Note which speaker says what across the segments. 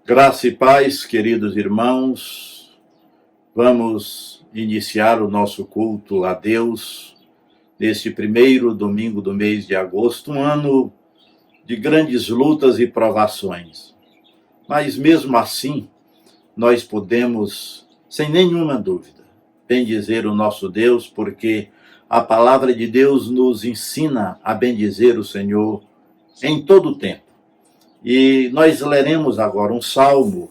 Speaker 1: Graça e paz, queridos irmãos, vamos iniciar o nosso culto a Deus neste primeiro domingo do mês de agosto, um ano de grandes lutas e provações. Mas mesmo assim, nós podemos, sem nenhuma dúvida, bendizer o nosso Deus, porque a palavra de Deus nos ensina a bendizer o Senhor em todo o tempo. E nós leremos agora um salmo,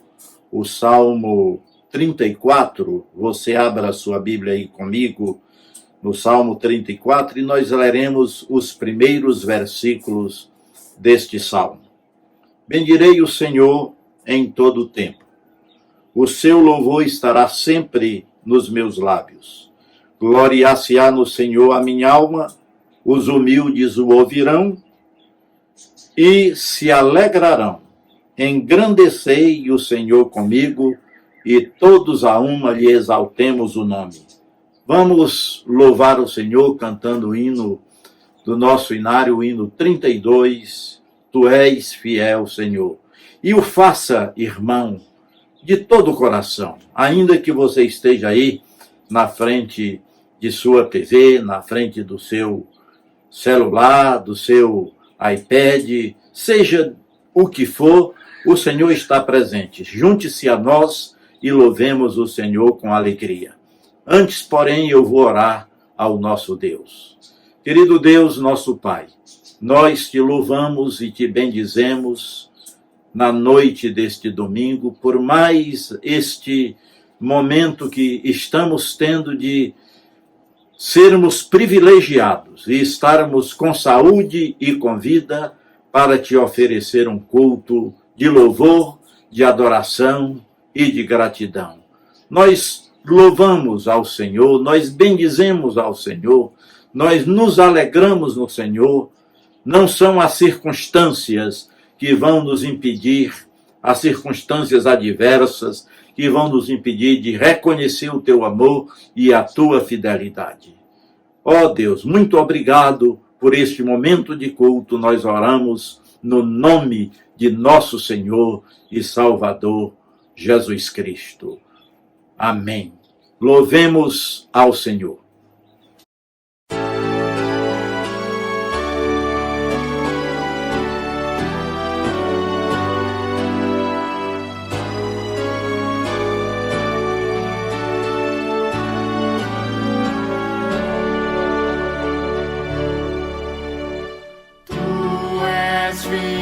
Speaker 1: o Salmo 34. Você abra a sua Bíblia aí comigo, no Salmo 34, e nós leremos os primeiros versículos deste salmo. Bendirei o Senhor em todo o tempo. O seu louvor estará sempre nos meus lábios. Gloriar-se-á no Senhor a minha alma, os humildes o ouvirão e se alegrarão. Engrandecei o Senhor comigo, e todos a uma lhe exaltemos o nome. Vamos louvar o Senhor cantando o hino do nosso inário, o hino 32, Tu és fiel, Senhor. E o faça, irmão, de todo o coração, ainda que você esteja aí na frente de sua TV, na frente do seu celular, do seu iPad, seja o que for, o Senhor está presente. Junte-se a nós e louvemos o Senhor com alegria. Antes, porém, eu vou orar ao nosso Deus. Querido Deus, nosso Pai, nós te louvamos e te bendizemos na noite deste domingo, por mais este momento que estamos tendo de sermos privilegiados e estarmos com saúde e com vida para te oferecer um culto de louvor, de adoração e de gratidão. Nós louvamos ao Senhor, nós bendizemos ao Senhor, nós nos alegramos no Senhor. Não são as circunstâncias que vão nos impedir, as circunstâncias adversas que vão nos impedir de reconhecer o teu amor e a tua fidelidade. Ó Deus, muito obrigado por este momento de culto. Nós oramos no nome de nosso Senhor e Salvador Jesus Cristo. Amém. Louvemos ao Senhor.
Speaker 2: Tu és fiel.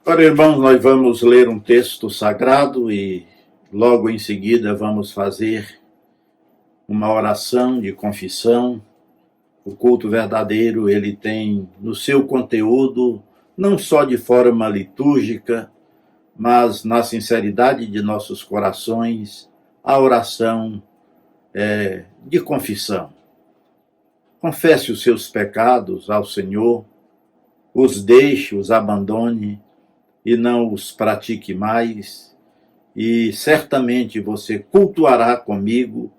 Speaker 1: Ora, irmãos, nós vamos ler um texto sagrado e logo em seguida vamos fazer uma oração de confissão. O culto verdadeiro, ele tem no seu conteúdo, não só de forma litúrgica, mas na sinceridade de nossos corações, a oração de confissão. Confesse os seus pecados ao Senhor, os deixe, os abandone e não os pratique mais, e certamente você cultuará comigo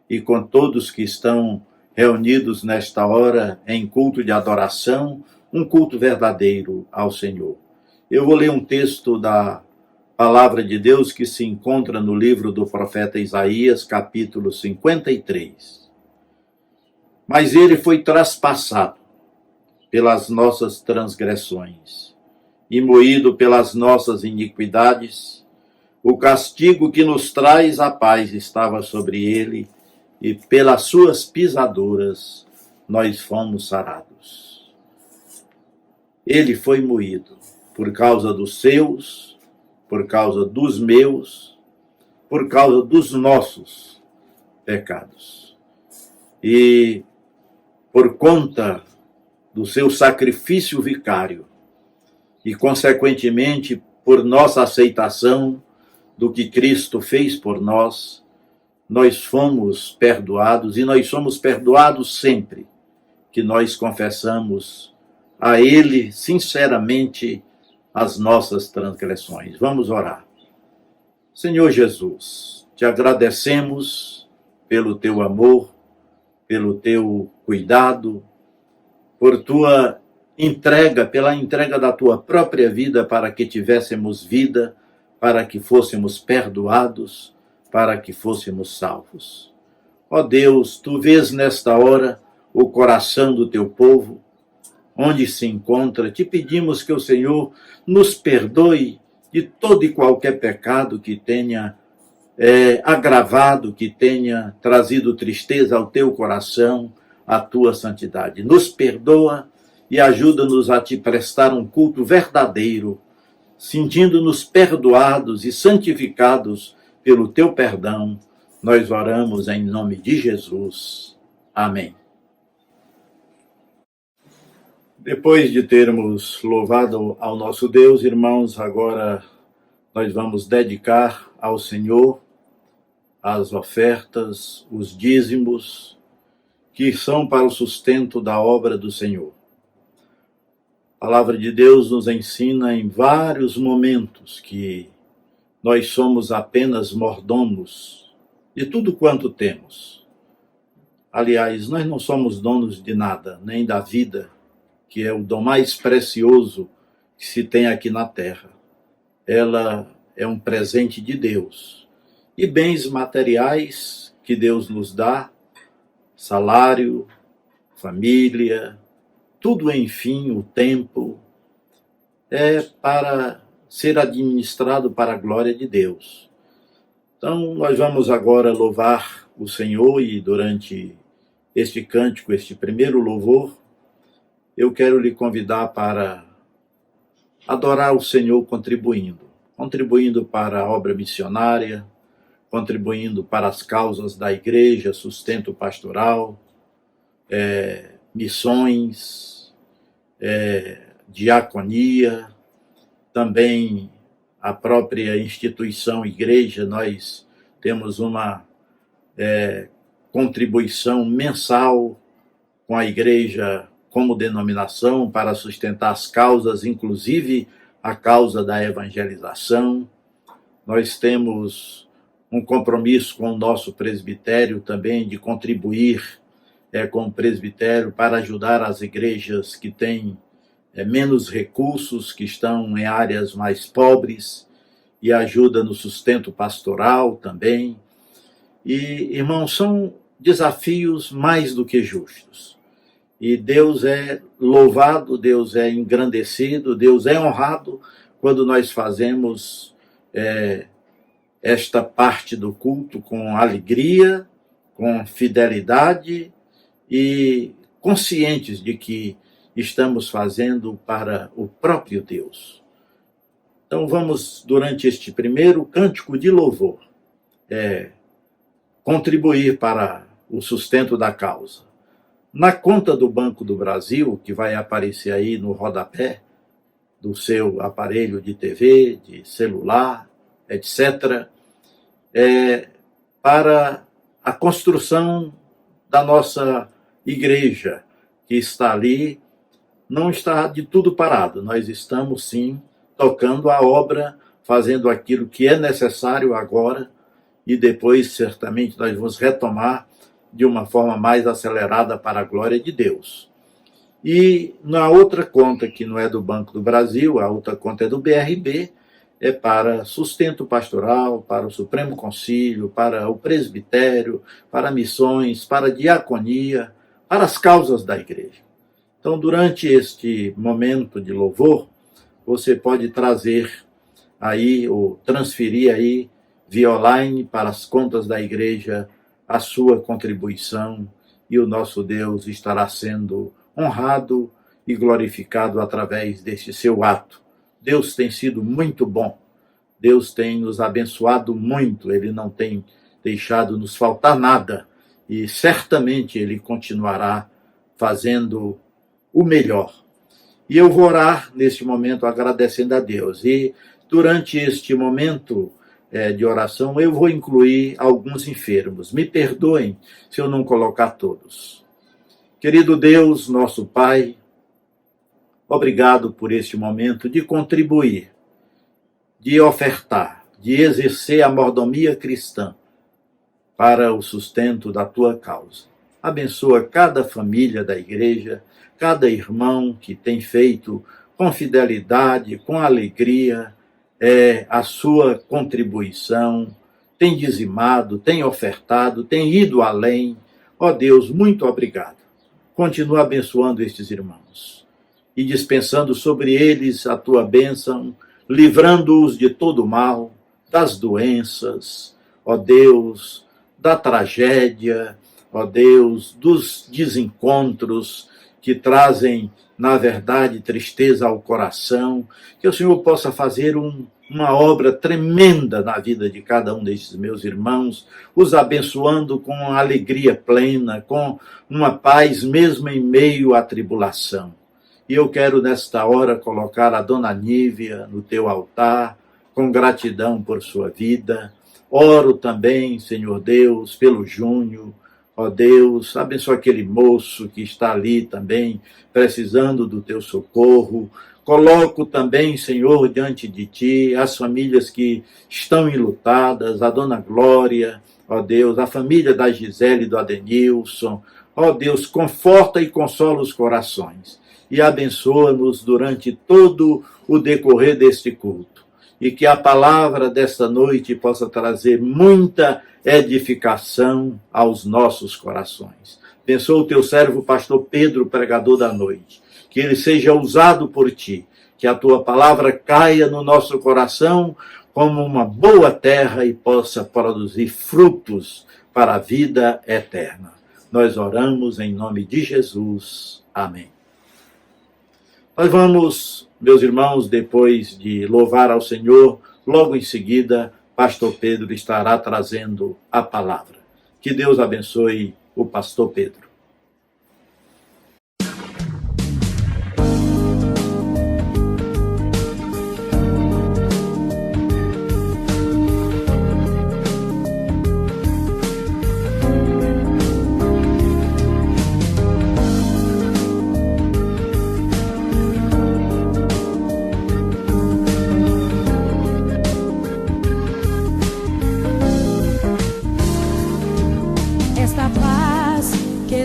Speaker 1: e com todos que estão reunidos nesta hora em culto de adoração, um culto verdadeiro ao Senhor. Eu vou ler um texto da Palavra de Deus que se encontra no livro do profeta Isaías, capítulo 53. Mas ele foi traspassado pelas nossas transgressões e moído pelas nossas iniquidades. O castigo que nos traz a paz estava sobre ele, e pelas suas pisaduras nós fomos sarados. Ele foi moído por causa dos seus, por causa dos meus, por causa dos nossos pecados. E por conta do seu sacrifício vicário e, consequentemente, por nossa aceitação do que Cristo fez por nós, nós fomos perdoados e nós somos perdoados sempre que nós confessamos a Ele sinceramente as nossas transgressões. Vamos orar. Senhor Jesus, te agradecemos pelo teu amor, pelo teu cuidado, por tua entrega, pela entrega da tua própria vida para que tivéssemos vida, para que fôssemos perdoados, para que fôssemos salvos. Ó Deus, tu vês nesta hora o coração do teu povo, onde se encontra. Te pedimos que o Senhor nos perdoe de todo e qualquer pecado que tenha agravado, que tenha trazido tristeza ao teu coração, à tua santidade. Nos perdoa e ajuda-nos a te prestar um culto verdadeiro, sentindo-nos perdoados e santificados pelo teu perdão. Nós oramos em nome de Jesus. Amém. Depois de termos louvado ao nosso Deus, irmãos, agora nós vamos dedicar ao Senhor as ofertas, os dízimos, que são para o sustento da obra do Senhor. A palavra de Deus nos ensina em vários momentos que nós somos apenas mordomos de tudo quanto temos. Aliás, nós não somos donos de nada, nem da vida, que é o dom mais precioso que se tem aqui na terra. Ela é um presente de Deus. E bens materiais que Deus nos dá, salário, família, tudo, enfim, o tempo, é para ser administrado para a glória de Deus. Então, nós vamos agora louvar o Senhor e durante este cântico, este primeiro louvor, eu quero lhe convidar para adorar o Senhor contribuindo para a obra missionária, contribuindo para as causas da igreja, sustento pastoral, missões, diaconia, também a própria instituição igreja. Nós temos uma contribuição mensal com a igreja como denominação para sustentar as causas, inclusive a causa da evangelização. Nós temos um compromisso com o nosso presbitério também de contribuir com o presbitério para ajudar as igrejas que têm menos recursos, que estão em áreas mais pobres, e ajuda no sustento pastoral também. E, irmãos, são desafios mais do que justos. E Deus é louvado, Deus é engrandecido, Deus é honrado quando nós fazemos esta parte do culto com alegria, com fidelidade e conscientes de que estamos fazendo para o próprio Deus. Então vamos, durante este primeiro cântico de louvor, contribuir para o sustento da causa. Na conta do Banco do Brasil, que vai aparecer aí no rodapé do seu aparelho de TV, de celular, etc., para a construção da nossa igreja, que está ali, não está de tudo parado. Nós estamos, sim, tocando a obra, fazendo aquilo que é necessário agora, e depois, certamente, nós vamos retomar de uma forma mais acelerada para a glória de Deus. E na outra conta, que não é do Banco do Brasil, a outra conta é do BRB, é para sustento pastoral, para o Supremo Concílio, para o presbitério, para missões, para diaconia, para as causas da igreja. Então, durante este momento de louvor, você pode trazer aí, ou transferir aí, via online, para as contas da igreja, a sua contribuição, e o nosso Deus estará sendo honrado e glorificado através deste seu ato. Deus tem sido muito bom, Deus tem nos abençoado muito, Ele não tem deixado nos faltar nada, e certamente Ele continuará fazendo o melhor. E eu vou orar neste momento agradecendo a Deus, e durante este momento de oração eu vou incluir alguns enfermos. Me perdoem se eu não colocar todos. Querido Deus, nosso Pai, obrigado por este momento de contribuir, de ofertar, de exercer a mordomia cristã para o sustento da tua causa. Abençoa cada família da igreja, cada irmão que tem feito com fidelidade, com alegria, a sua contribuição, tem dizimado, tem ofertado, tem ido além. Ó Deus, muito obrigado. Continua abençoando estes irmãos e dispensando sobre eles a tua bênção, livrando-os de todo mal, das doenças, ó Deus, da tragédia, ó Deus, dos desencontros que trazem, na verdade, tristeza ao coração. Que o Senhor possa fazer uma obra tremenda na vida de cada um desses meus irmãos, os abençoando com alegria plena, com uma paz mesmo em meio à tribulação. E eu quero, nesta hora, colocar a Dona Nívia no teu altar, com gratidão por sua vida. Oro também, Senhor Deus, pelo Júnior. Ó Deus, abençoa aquele moço que está ali também, precisando do teu socorro. Coloco também, Senhor, diante de ti, as famílias que estão enlutadas, a Dona Glória, ó Deus, a família da Gisele e do Adenilson. Ó Deus, conforta e consola os corações e abençoa-nos durante todo o decorrer deste culto. E que a palavra desta noite possa trazer muita edificação aos nossos corações. Abençoa o teu servo, pastor Pedro, pregador da noite. Que ele seja usado por ti. Que a tua palavra caia no nosso coração como uma boa terra e possa produzir frutos para a vida eterna. Nós oramos em nome de Jesus. Amém. Nós vamos, meus irmãos, depois de louvar ao Senhor, logo em seguida, pastor Pedro estará trazendo a palavra. Que Deus abençoe o pastor Pedro.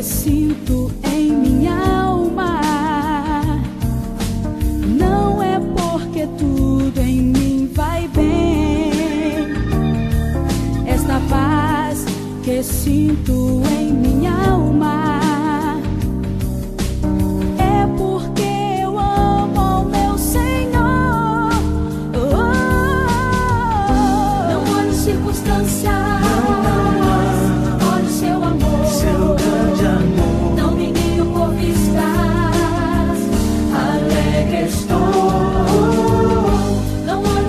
Speaker 2: Sinto em minha alma, não é porque tudo em mim vai bem. Esta paz que sinto em minha alma é porque eu amo o meu Senhor. Não olho circunstâncias, olho seu amor, seu grande amor. Alegre estou, não olho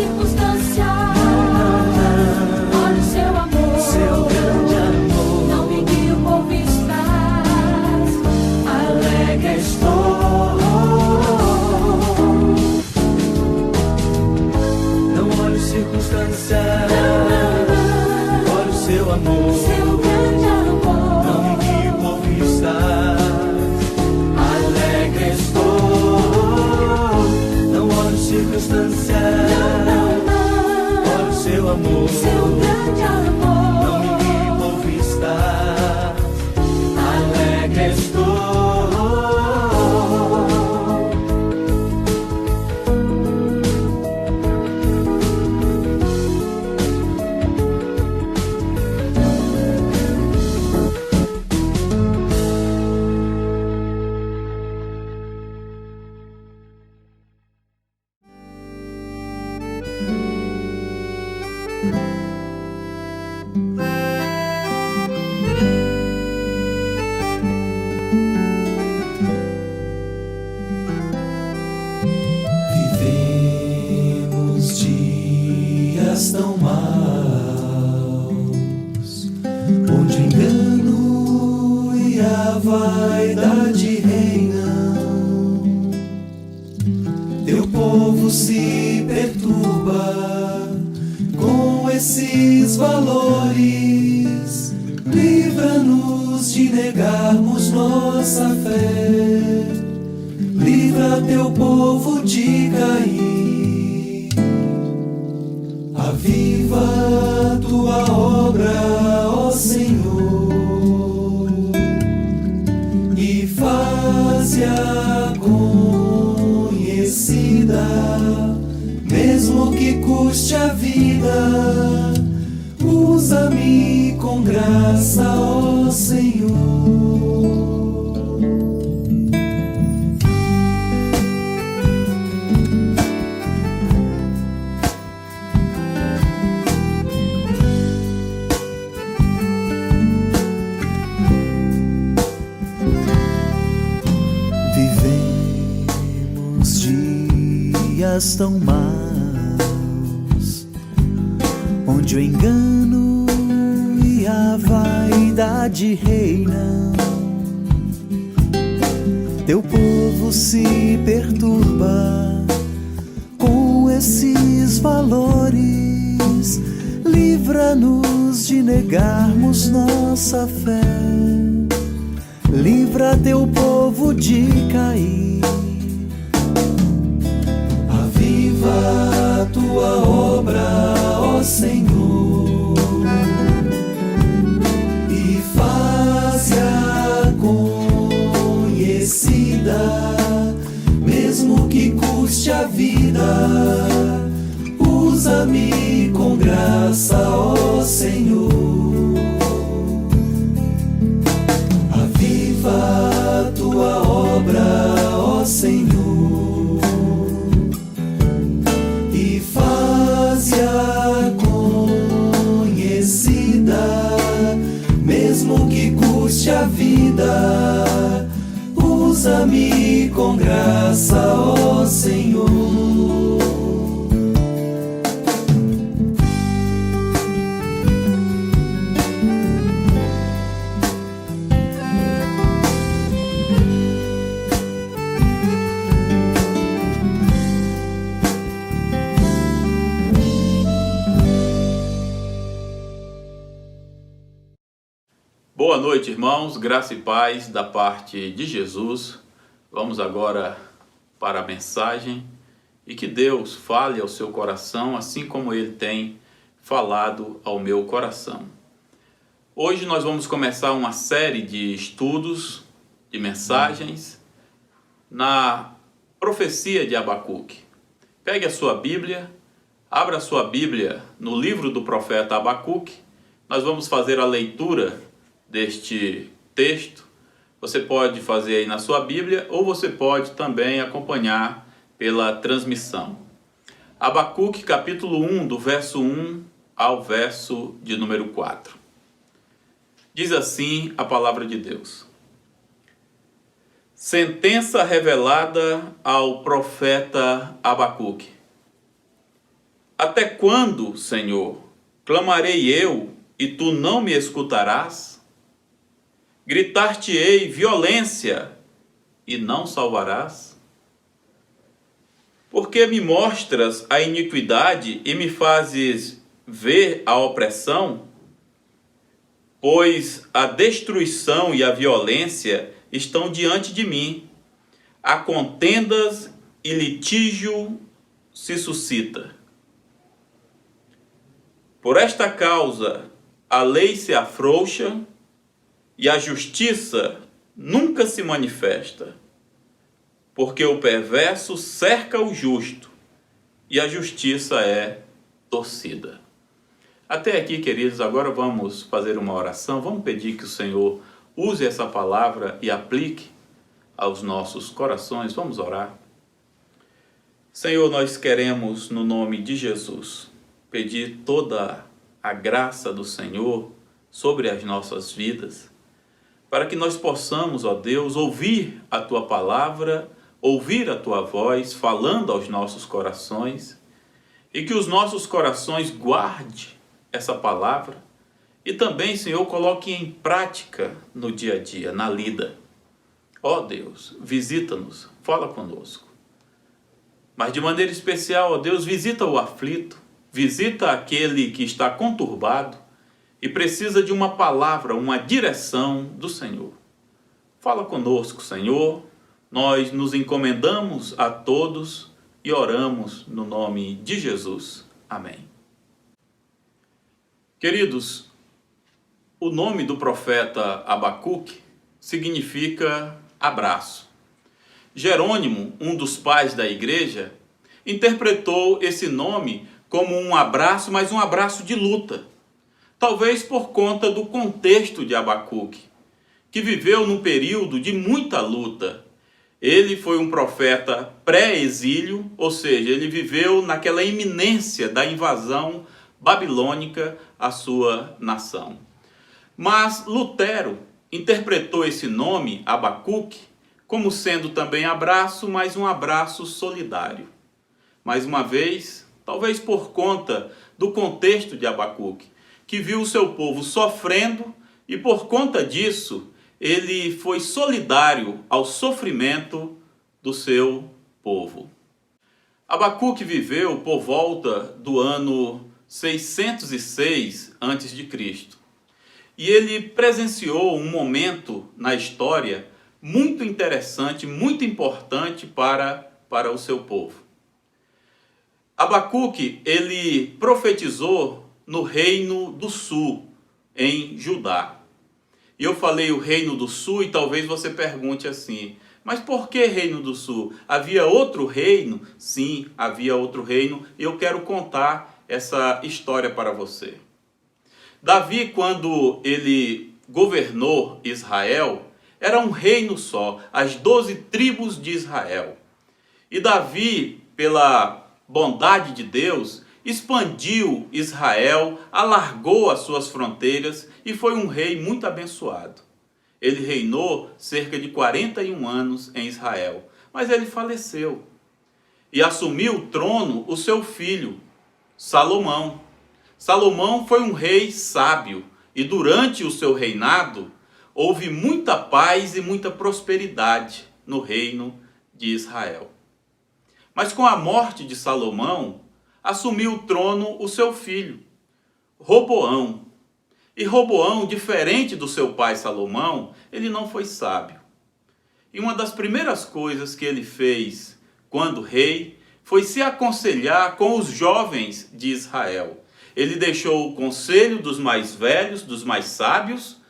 Speaker 2: circunstância. Olha o seu amor,
Speaker 3: seu grande amor.
Speaker 2: não me guio por vistas.
Speaker 3: Alegre estou. Não olho circunstância, olho seu amor.
Speaker 2: Seu grande amor,
Speaker 3: Não me guio por vistas. Alegre estou. Não olho circunstância, olho seu amor.
Speaker 2: seu grande amor.
Speaker 3: Não me guio por vistas. Alegre estou. Vivemos dias tão maus, onde o engano e a vaidade reinam. Teu povo se perturba com esses valores. Livra-nos de negarmos nossa fé. Livra teu povo de cair. Aviva tua obra, ó Senhor, e faze-a conhecida, mesmo que custe a vida. Usa-me com graça, ó Senhor. Vivemos dias tão maus, onde o engano e a vaidade reinam. Teu povo se perturba com esses valores. Livra-nos de negarmos nossa fé. Livra teu povo de cair. Aviva tua obra, ó Senhor, e faze-a conhecida, mesmo que custe a vida. Usa-me com graça, ó Senhor. Aviva tua obra, ó Senhor, e faze-a conhecida, mesmo que custe a vida. Usa-me com graça, ó Senhor.
Speaker 4: Boa noite, irmãos, graça e paz da parte de Jesus. Vamos agora para a mensagem e que Deus fale ao seu coração, assim como Ele tem falado ao meu coração. Hoje nós vamos começar uma série de estudos, de mensagens, na profecia de Abacuque. Pegue a sua Bíblia, abra a sua Bíblia no livro do profeta Abacuque. Nós vamos fazer a leitura deste texto. Você pode fazer aí na sua Bíblia ou você pode também acompanhar pela transmissão. Abacuque capítulo 1, do verso 1 ao verso de número 4. Diz assim a palavra de Deus: sentença revelada ao profeta Abacuque. Até quando, Senhor, clamarei eu e tu não me escutarás? Gritar-te-ei violência e não salvarás? Porque me mostras a iniquidade e me fazes ver a opressão? Pois a destruição e a violência estão diante de mim. Há contendas e litígio se suscita. Por esta causa, a lei se afrouxa e a justiça nunca se manifesta. Porque o perverso cerca o justo e a justiça é torcida. Até aqui, queridos, agora vamos fazer uma oração. Vamos pedir que o Senhor use essa palavra e aplique aos nossos corações. Vamos orar. Senhor, nós queremos, no nome de Jesus, pedir toda a graça do Senhor sobre as nossas vidas, para que nós possamos, ó Deus, ouvir a Tua palavra, ouvir a Tua voz falando aos nossos corações, e que os nossos corações guardem essa palavra e também, Senhor, coloque em prática no dia a dia, na lida. Ó Deus, visita-nos, fala conosco. Mas de maneira especial, ó Deus, visita o aflito, visita aquele que está conturbado e precisa de uma palavra, uma direção do Senhor. Fala conosco, Senhor. Nós nos encomendamos a todos e oramos no nome de Jesus. Amém. Queridos, o nome do profeta Abacuque significa abraço. Jerônimo, um dos pais da igreja, interpretou esse nome como um abraço, mas um abraço de luta. Talvez por conta do contexto de Abacuque, que viveu num período de muita luta. Ele foi um profeta pré-exílio, ou seja, ele viveu naquela iminência da invasão babilônica à sua nação. Mas Lutero interpretou esse nome, Abacuque, como sendo também abraço, mas um abraço solidário. Mais uma vez, talvez por conta do contexto de Abacuque, que viu o seu povo sofrendo e por conta disso, ele foi solidário ao sofrimento do seu povo. Abacuque viveu por volta do ano 606 a.C. E ele presenciou um momento na história muito interessante, muito importante para o seu povo. Abacuque, ele profetizou no Reino do Sul, em Judá. E eu falei o Reino do Sul e talvez você pergunte assim, mas por que Reino do Sul? Havia outro reino? Sim, havia outro reino e eu quero contar essa história para você. Davi, quando ele governou Israel, era um reino só, as 12 tribos de Israel. E Davi, pela bondade de Deus, expandiu Israel, alargou as suas fronteiras e foi um rei muito abençoado. Ele reinou cerca de 41 anos em Israel, mas ele faleceu. E assumiu o trono o seu filho, Salomão. Salomão foi um rei sábio e durante o seu reinado houve muita paz e muita prosperidade no reino de Israel. Mas com a morte de Salomão, assumiu o trono o seu filho, Roboão. E Roboão, diferente do seu pai Salomão, ele não foi sábio. E uma das primeiras coisas que ele fez quando rei foi se aconselhar com os jovens de Israel. Ele deixou o conselho dos mais velhos, dos mais sábios,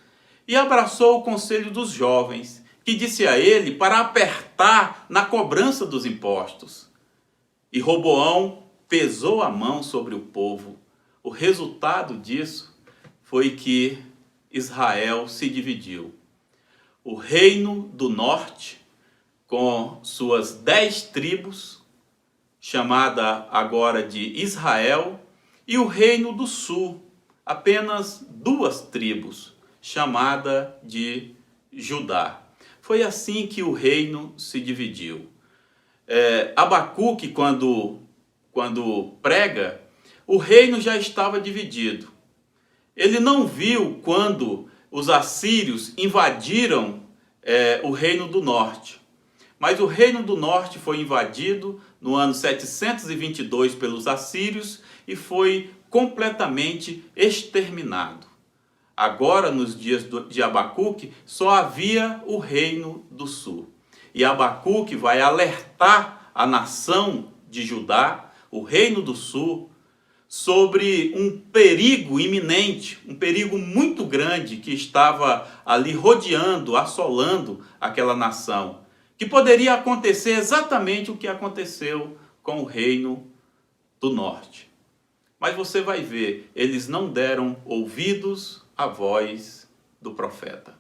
Speaker 4: e abraçou o conselho dos jovens, que disse a ele para apertar na cobrança dos impostos. E Roboão pesou a mão sobre o povo. O resultado disso foi que Israel se dividiu. O reino do norte, com suas 10 tribos, chamada agora de Israel, e o reino do sul, apenas 2 tribos, chamada de Judá. Foi assim que o reino se dividiu. Abacuque, quando prega, o reino já estava dividido. Ele não viu quando os assírios invadiram o reino do norte. Mas o reino do norte foi invadido no ano 722 pelos assírios e foi completamente exterminado. Agora, nos dias de Abacuque, só havia o reino do sul. E Abacuque vai alertar a nação de Judá, o reino do sul, sobre um perigo iminente, um perigo muito grande que estava ali rodeando, assolando aquela nação, que poderia acontecer exatamente o que aconteceu com o reino do norte. Mas você vai ver, eles não deram ouvidos à voz do profeta.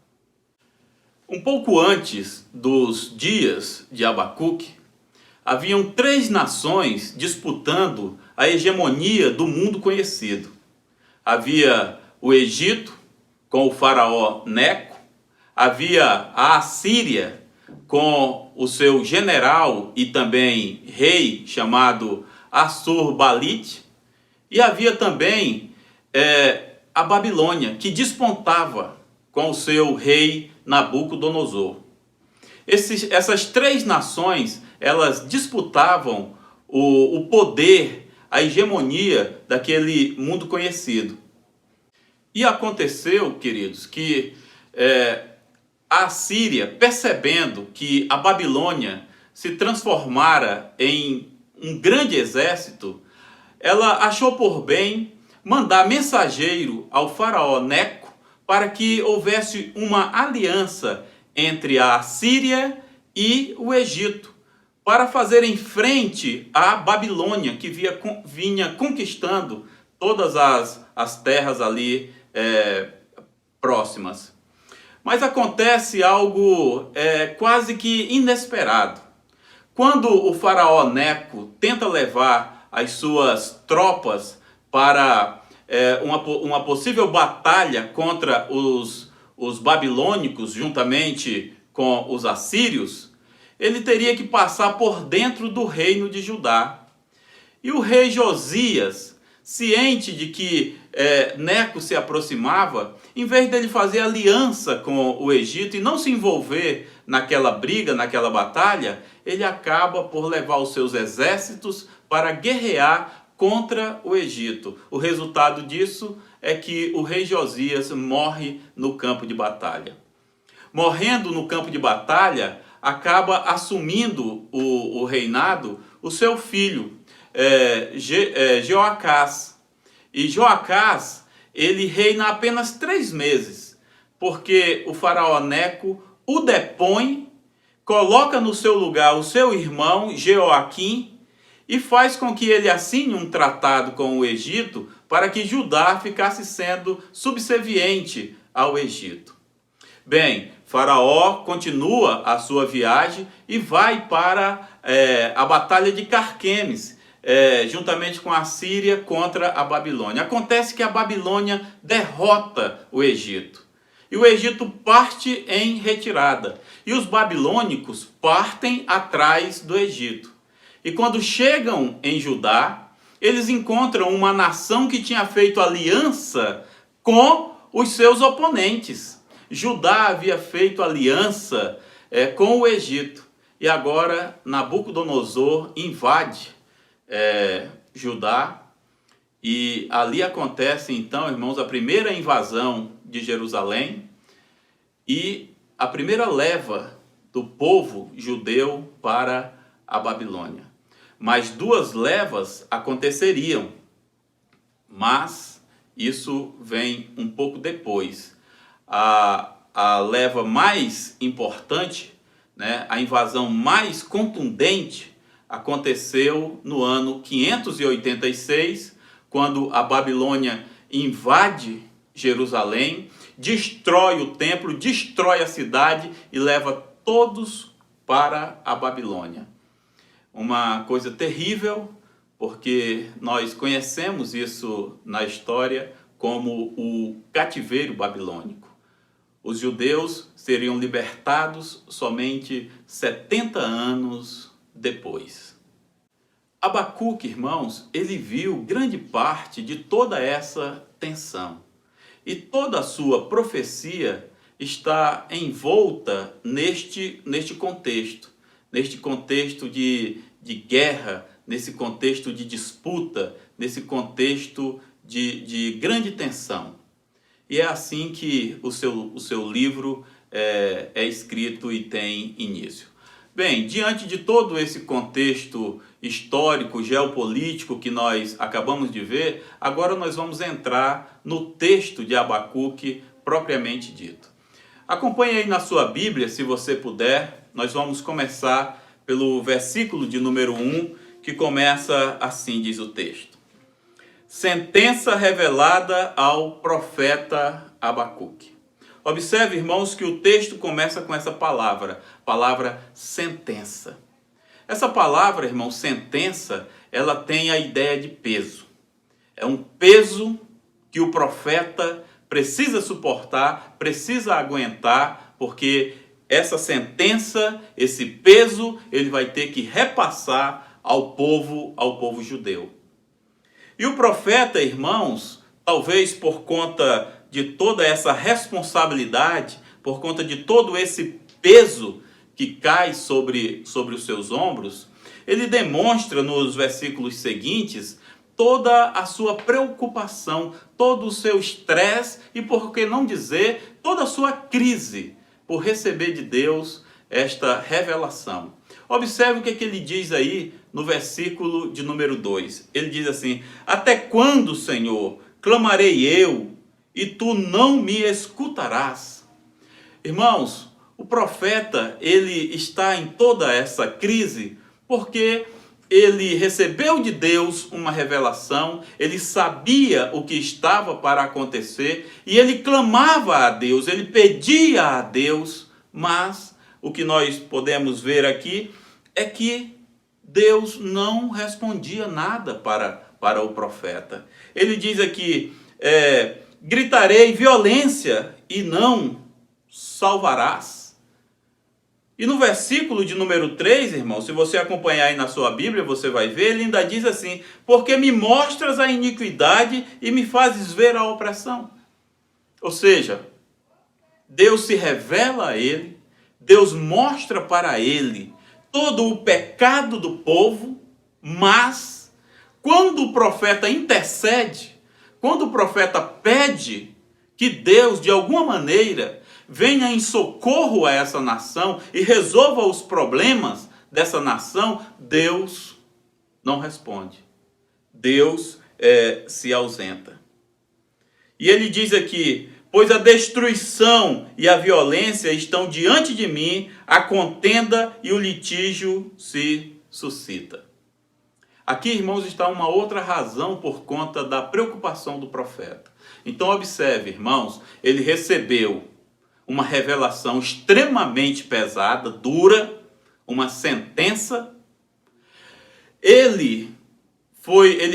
Speaker 4: Um pouco antes dos dias de Abacuque, haviam 3 nações disputando a hegemonia do mundo conhecido. Havia o Egito, com o faraó Neco, havia a Assíria, com o seu general e também rei chamado Assurbalite, e havia também a Babilônia, que despontava com o seu rei Nabucodonosor. Essas 3 nações, elas disputavam o poder, a hegemonia daquele mundo conhecido. E aconteceu, queridos, que a Assíria, percebendo que a Babilônia se transformara em um grande exército, ela achou por bem mandar mensageiro ao faraó Neco para que houvesse uma aliança entre a Assíria e o Egito, para fazerem frente à Babilônia, que vinha conquistando todas as terras ali próximas. Mas acontece algo quase que inesperado. Quando o faraó Neco tenta levar as suas tropas para uma possível batalha contra os babilônicos, juntamente com os assírios, ele teria que passar por dentro do reino de Judá. E o rei Josias, ciente de que Neco se aproximava, em vez dele fazer aliança com o Egito e não se envolver naquela briga, naquela batalha, ele acaba por levar os seus exércitos para guerrear contra o Egito. O resultado disso é que o rei Josias morre no campo de batalha. Morrendo no campo de batalha, acaba assumindo o reinado o seu filho, Jeoacás. E Jeoacás, ele reina apenas 3 meses, porque o faraó Neco o depõe, coloca no seu lugar o seu irmão Jeoaquim e faz com que ele assine um tratado com o Egito para que Judá ficasse sendo subserviente ao Egito. Bem, Faraó continua a sua viagem e vai para a batalha de Carquemes, juntamente com a Síria contra a Babilônia. Acontece que a Babilônia derrota o Egito. E o Egito parte em retirada. E os babilônicos partem atrás do Egito. E quando chegam em Judá, eles encontram uma nação que tinha feito aliança com os seus oponentes. Judá havia feito aliança com o Egito. E agora Nabucodonosor invade Judá. E ali acontece então, irmãos, a primeira invasão de Jerusalém e a primeira leva do povo judeu para a Babilônia. Mas 2 levas aconteceriam, mas isso vem um pouco depois. A leva mais importante, né, a invasão mais contundente, aconteceu no ano 586, quando a Babilônia invade Jerusalém, destrói o templo, destrói a cidade e leva todos para a Babilônia. Uma coisa terrível, porque nós conhecemos isso na história como o cativeiro babilônico. Os judeus seriam libertados somente 70 anos depois. Abacuque, irmãos, ele viu grande parte de toda essa tensão. E toda a sua profecia está envolta neste contexto de guerra, nesse contexto de disputa, nesse contexto de grande tensão. E é assim que o seu livro é escrito e tem início. Bem, diante de todo esse contexto histórico, geopolítico que nós acabamos de ver, agora nós vamos entrar no texto de Abacuque propriamente dito. Acompanhe aí na sua Bíblia, se você puder. Nós vamos começar pelo versículo de número 1, que começa assim, diz o texto. Sentença revelada ao profeta Abacuque. Observe, irmãos, que o texto começa com essa palavra sentença. Essa palavra, irmão, sentença, ela tem a ideia de peso. É um peso que o profeta precisa suportar, precisa aguentar, porque essa sentença, esse peso, ele vai ter que repassar ao povo judeu. E o profeta, irmãos, talvez por conta de toda essa responsabilidade, por conta de todo esse peso que cai sobre os seus ombros, ele demonstra nos versículos seguintes toda a sua preocupação, todo o seu estresse e, por que não dizer, toda a sua crise por receber de Deus esta revelação. Observe o que ele diz aí no versículo de número 2. Ele diz assim: até quando, Senhor, clamarei eu e tu não me escutarás? Irmãos, o profeta, ele está em toda essa crise porque ele recebeu de Deus uma revelação, ele sabia o que estava para acontecer e ele clamava a Deus, ele pedia a Deus, mas o que nós podemos ver aqui é que Deus não respondia nada para o profeta. Ele diz aqui, gritarei violência e não salvarás. E no versículo de número 3, irmão, se você acompanhar aí na sua Bíblia, você vai ver, ele ainda diz assim: porque me mostras a iniquidade e me fazes ver a opressão. Ou seja, Deus se revela a ele, Deus mostra para ele todo o pecado do povo, mas quando o profeta intercede, quando o profeta pede que Deus, de alguma maneira, venha em socorro a essa nação e resolva os problemas dessa nação, Deus não responde. Deus se ausenta. E ele diz aqui: pois a destruição e a violência estão diante de mim, a contenda e o litígio se suscita. Aqui, irmãos, está uma outra razão por conta da preocupação do profeta. Então observe, irmãos, ele recebeu uma revelação extremamente pesada, dura, uma sentença. Ele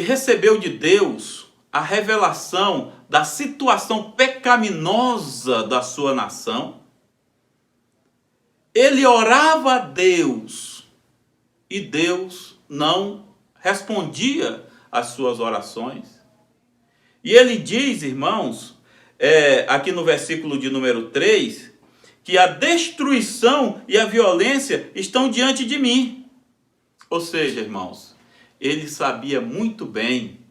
Speaker 4: recebeu de Deus a revelação da situação pecaminosa da sua nação. Ele orava a Deus e Deus não respondia às suas orações. E ele diz, irmãos, aqui no versículo de número 3, que a destruição e a violência estão diante de mim. Ou seja, irmãos, ele sabia muito bem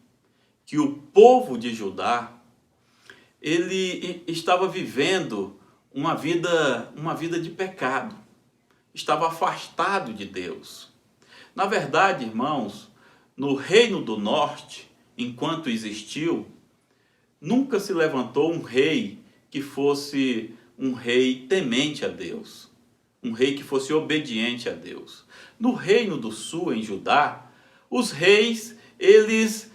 Speaker 4: que o povo de Judá, ele estava vivendo uma vida de pecado, estava afastado de Deus. Na verdade, irmãos, no Reino do Norte, enquanto existiu, nunca se levantou um rei que fosse um rei temente a Deus, um rei que fosse obediente a Deus. No Reino do Sul, em Judá, os reis, eles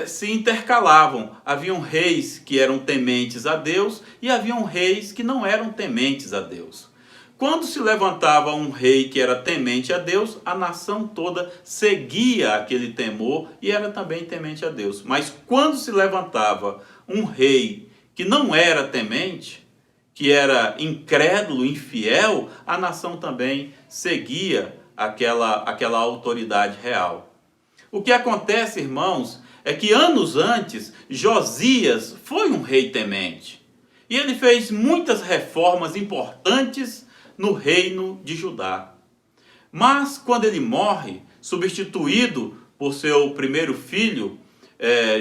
Speaker 4: se intercalavam. Haviam reis que eram tementes a Deus e haviam reis que não eram tementes a Deus. Quando se levantava um rei que era temente a Deus, a nação toda seguia aquele temor e era também temente a Deus. Mas quando se levantava um rei que não era temente, que era incrédulo, infiel, a nação também seguia aquela autoridade real. O que acontece, irmãos, é que anos antes, Josias foi um rei temente. E ele fez muitas reformas importantes no reino de Judá. Mas quando ele morre, substituído por seu primeiro filho,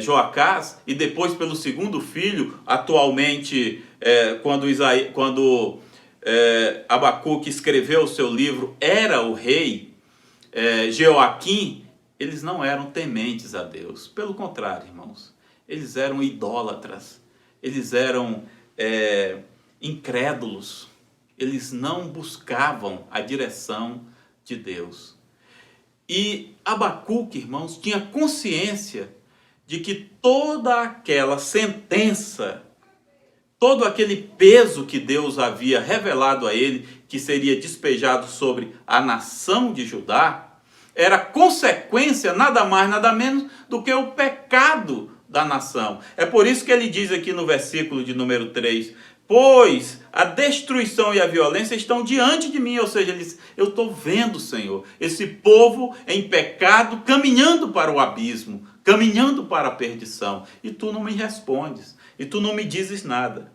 Speaker 4: Joacás, e depois pelo segundo filho, atualmente, quando Abacuque escreveu o seu livro, era o rei Jeoaquim. Eles não eram tementes a Deus. Pelo contrário, irmãos, eles eram idólatras, eles eram incrédulos, eles não buscavam a direção de Deus. E Abacuque, irmãos, tinha consciência de que toda aquela sentença, todo aquele peso que Deus havia revelado a ele, que seria despejado sobre a nação de Judá, era consequência nada mais, nada menos do que o pecado da nação. É por isso que ele diz aqui no versículo de número 3, pois a destruição e a violência estão diante de mim. Ou seja, eu estou vendo, Senhor, esse povo em pecado, caminhando para o abismo, caminhando para a perdição. E tu não me respondes, e tu não me dizes nada.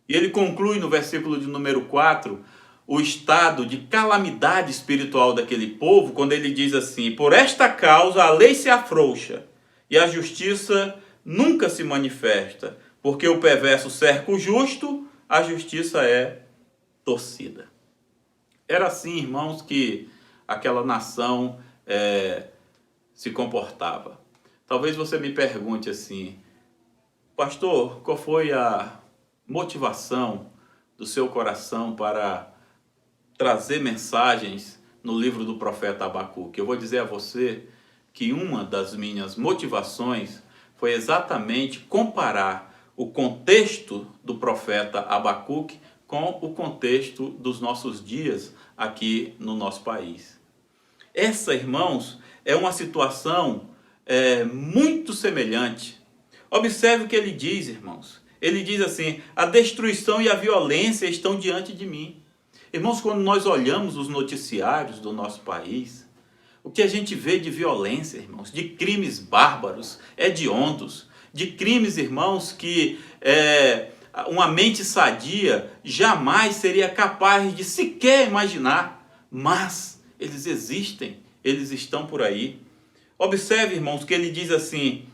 Speaker 4: E ele conclui no versículo de número 4, o estado de calamidade espiritual daquele povo, quando ele diz assim, por esta causa a lei se afrouxa, e a justiça nunca se manifesta, porque o perverso cerca o justo, a justiça é torcida. Era assim, irmãos, que aquela nação se comportava. Talvez você me pergunte assim, pastor, qual foi a motivação do seu coração para trazer mensagens no livro do profeta Abacuque? Eu vou dizer a você que uma das minhas motivações foi exatamente comparar o contexto do profeta Abacuque com o contexto dos nossos dias aqui no nosso país. Essa, irmãos, é uma situação muito semelhante. Observe o que ele diz, irmãos. Ele diz assim, a destruição e a violência estão diante de mim. Irmãos, quando nós olhamos os noticiários do nosso país, o que a gente vê de violência, irmãos, de crimes bárbaros, hediondos, de crimes, irmãos, que uma mente sadia jamais seria capaz de sequer imaginar, mas eles existem, eles estão por aí. Observe, irmãos, que ele diz assim,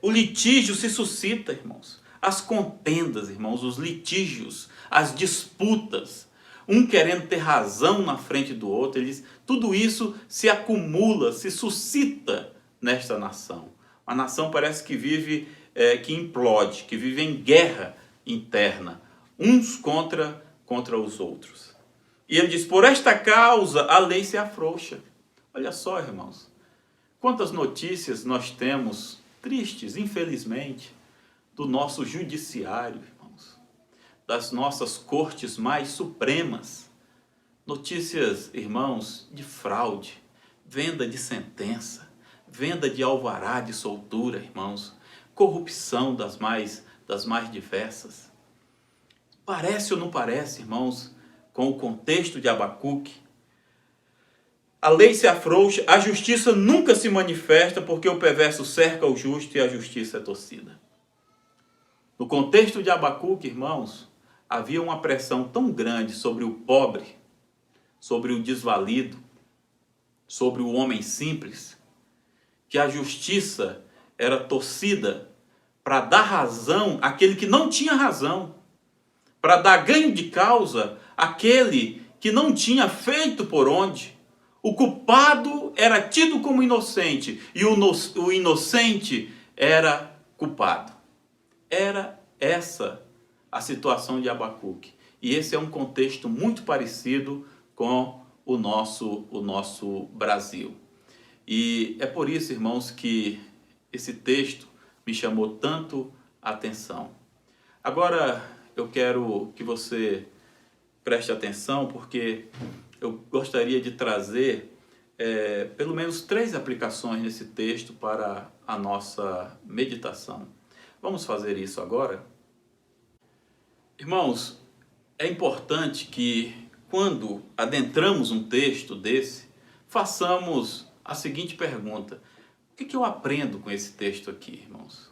Speaker 4: o litígio se suscita, irmãos, as contendas, irmãos, os litígios, as disputas, um querendo ter razão na frente do outro, tudo isso se acumula, se suscita nesta nação. A nação parece que vive, que implode, que vive em guerra interna, uns contra os outros. E ele diz, por esta causa a lei se afrouxa. Olha só, irmãos, quantas notícias nós temos, tristes, infelizmente, do nosso judiciário, irmãos, das nossas cortes mais supremas. Notícias, irmãos, de fraude, venda de sentença, venda de alvará de soltura, irmãos, corrupção das mais diversas. Parece ou não parece, irmãos, com o contexto de Abacuque? A lei se afrouxa, a justiça nunca se manifesta, porque o perverso cerca o justo e a justiça é torcida. No contexto de Abacuque, irmãos, havia uma pressão tão grande sobre o pobre, sobre o desvalido, sobre o homem simples, que a justiça era torcida para dar razão àquele que não tinha razão, para dar ganho de causa àquele que não tinha feito por onde. O culpado era tido como inocente e o inocente era culpado. Era essa a situação de Abacuque. E esse é um contexto muito parecido com o nosso Brasil. E é por isso, irmãos, que esse texto me chamou tanto a atenção. Agora eu quero que você preste atenção, porque eu gostaria de trazer pelo menos 3 aplicações nesse texto para a nossa meditação. Vamos fazer isso agora? Irmãos, é importante que quando adentramos um texto desse, façamos a seguinte pergunta: o que eu aprendo com esse texto aqui, irmãos?